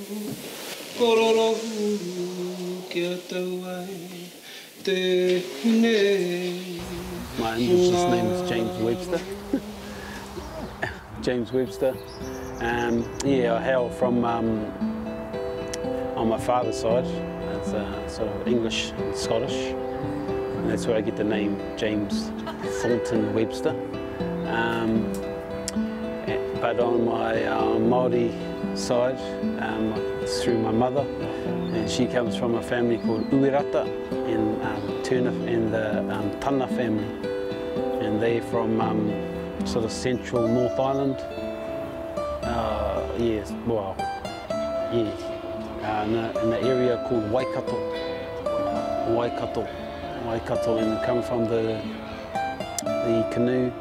My indigenous name is James Webster. James Webster. Yeah, I hail from, on my father's side, it's sort of English and Scottish. And that's where I get the name James Thornton Webster. But on my Māori side, it's through my mother, and she comes from a family called Uirata in Turnip and the Tana family, and they're from sort of central North Island. Yes, well, yeah, in the area called Waikato, and come from the canoe,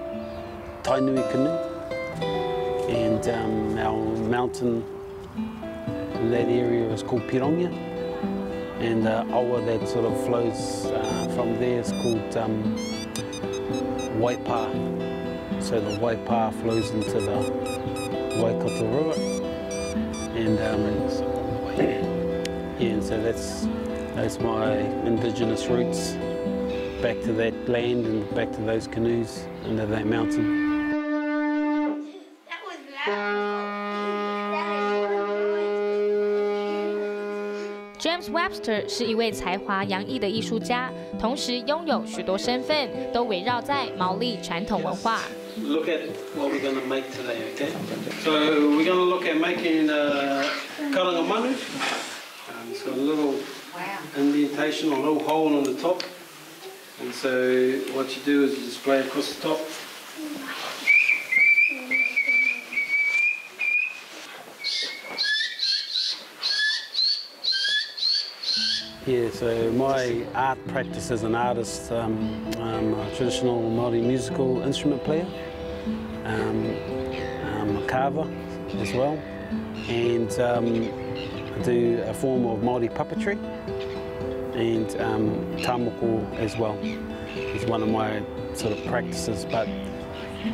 Tainui canoe. And our mountain in that area is called Pirongia, and the awa that sort of flows from there is called Waipa. So the Waipa flows into the Waikato River, and yeah, so that's my indigenous roots, back to that land and back to those canoes under that mountain. James Webster 是一位才华洋溢的艺术家，同时拥有许多身份，都围绕在毛利传统文化。Look at what we're going to make today, okay? So we're going to look at making karanga manu. It's got a little indentation, a little hole on the top. And so what you do is you just play across the top. Yeah, so my art practice as an artist, I'm a traditional Māori musical instrument player, I'm a carver as well, and I do a form of Māori puppetry, and tāmoko as well is one of my sort of practices. But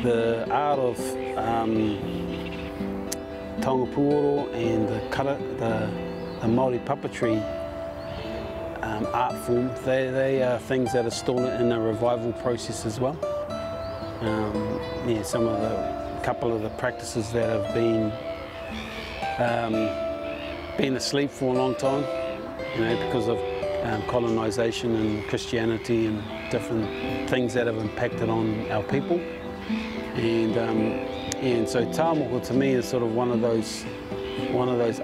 the art of taonga and the Māori puppetry art form, they are things that are still in a revival process as well. Yeah, couple of the practices that have been asleep for a long time, you know, because of colonisation and Christianity and different things that have impacted on our people. And so tāmoko to me is sort of one of those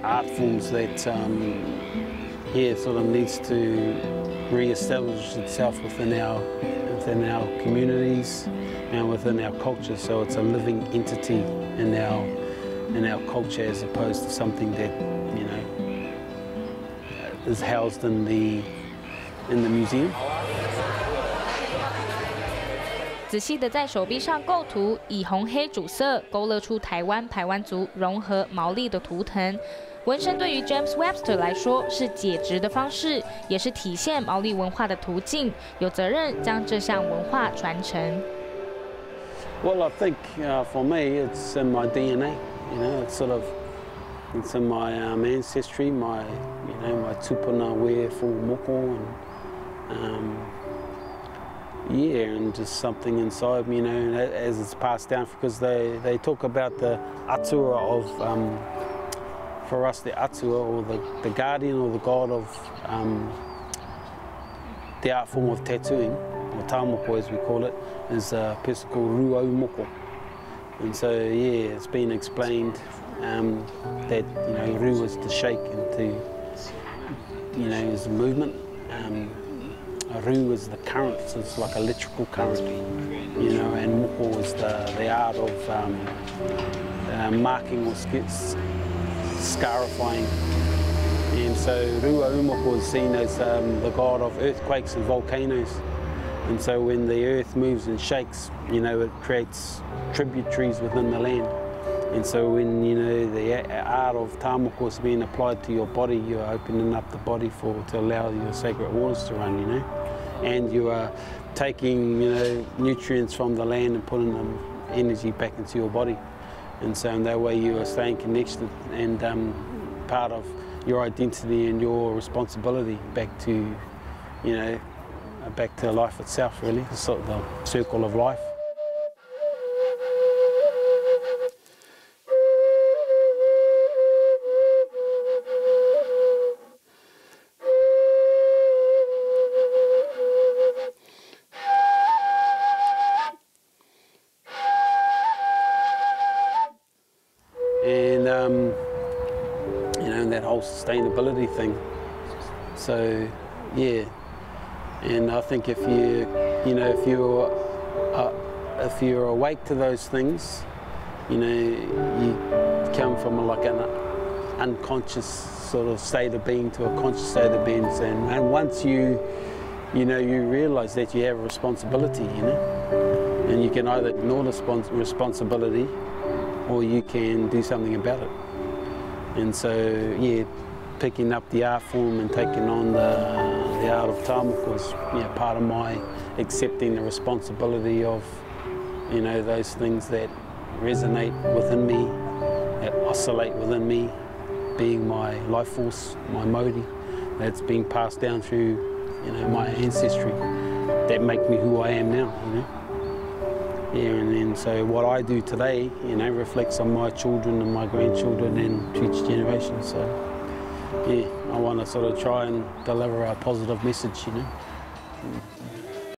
art forms that yeah, sort of needs to re-establish itself within our communities and within our culture. So it's a living entity in our culture, as opposed to something that, you know, is housed in the museum. 仔细的在手臂上构图，以红黑主色勾勒出台湾排湾族融合毛利的图腾。纹身对于 James Webster 来说是解质的方式，也是体现毛利文化的途径，有责任将这项文化传承。Well, I think for me, it's in my DNA. You know, it's in my ancestry. My tupuna wear full moko, and yeah, and just something inside me, you know, as it's passed down, because they talk about the atua of. For us, the atua, or the guardian or the god of the art form of tattooing, or tāmoko as we call it, is a person called Ruau Moko. And so, yeah, it's been explained that, you know, Ru is to shake and to, you know, is a movement. Ru is the current, so it's like electrical current, you know, and Moko is the art of marking or scarifying. And so Ruau Moko is seen as the god of earthquakes and volcanoes. And so when the earth moves and shakes, you know, it creates tributaries within the land. And so when, you know, the art of tāmoko is being applied to your body, you're opening up the body to allow your sacred waters to run, you know. And you are taking, you know, nutrients from the land and putting them energy back into your body. And so in that way you are staying connected and part of your identity and your responsibility back to, you know, back to life itself, really, the sort of the circle of life. And you know, that whole sustainability thing. So yeah, and I think if you're awake to those things, you know, you come from like an unconscious sort of state of being to a conscious state of being, and once you realise that you have a responsibility, you know, and you can either ignore the responsibility, or you can do something about it. And so, yeah, picking up the art form and taking on the art of tamaki was, you know, part of my accepting the responsibility of, you know, those things that resonate within me, that oscillate within me, being my life force, my mauri, that's being passed down through, you know, my ancestry, that make me who I am now, you know. Yeah, and then so what I do today, you know, reflects on my children and my grandchildren and future generations. So, yeah, I want to sort of try and deliver a positive message, you know.